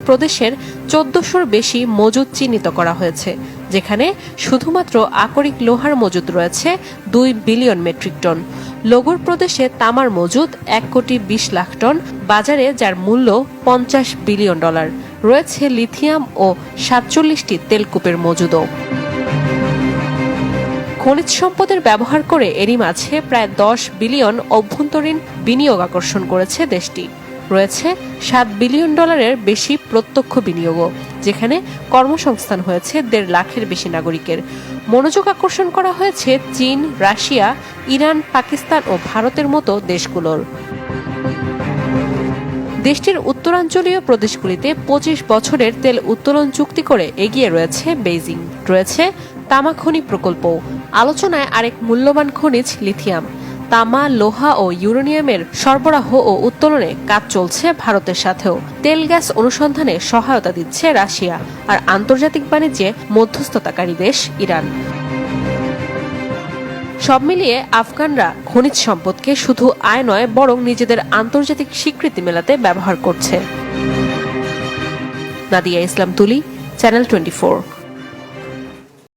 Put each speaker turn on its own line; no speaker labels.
প্রদেশের 1400-র বেশি মজুদ চিহ্নিত করা হয়েছে, যেখানে শুধুমাত্র আকরিক লোহার মজুদ রয়েছে 2 বিলিয়ন মেট্রিক টন। লোগর প্রদেশে তামার মজুদ 1,20,00,000 টন, বাজারে যার মূল্য $50 বিলিয়ন। রয়েছে লিথিয়াম ও 47টি তেলকূপের মজুদও। খনিজ সম্পদের ব্যবহার করে এরই মাঝে প্রায় 10 বিলিয়ন অভ্যন্তরীণ বিনিয়োগ আকর্ষণ করেছে দেশটি। রয়েছে $7 বিলিয়ন বেশি প্রত্যক্ষ বিনিয়োগও, যেখানে কর্মসংস্থান হয়েছে 1.5 লাখের বেশি নাগরিকের। মনোযোগ আকর্ষণ করা হয়েছে চীন, রাশিয়া, ইরান, পাকিস্তান ও ভারতের মতো দেশগুলোর। দেশটির উত্তরাঞ্চলীয় প্রদেশগুলিতে 25 বছরের তেল উত্তোলন চুক্তি করে এগিয়ে রয়েছে বেইজিং। রয়েছে তামা খনি প্রকল্প। আলোচনায় আরেক মূল্যবান খনিজ লিথিয়াম। তামা, লোহা ও ইউরেনিয়ামের সরবরাহ ও উত্তোলনে কাজ চলছে ভারতের সাথেও। তেল গ্যাস অনুসন্ধানে সহায়তা দিচ্ছে রাশিয়া, আর আন্তর্জাতিক বাণিজ্যে মধ্যস্থতাকারী দেশ ইরান। সব মিলিয়ে আফগানরা খনিজ সম্পদকে শুধু আয় নয়, বরং নিজেদের আন্তর্জাতিক স্বীকৃতি মেলাতে ব্যবহার করছে। নাদিয়া ইসলাম তুলি, চ্যানেল 24।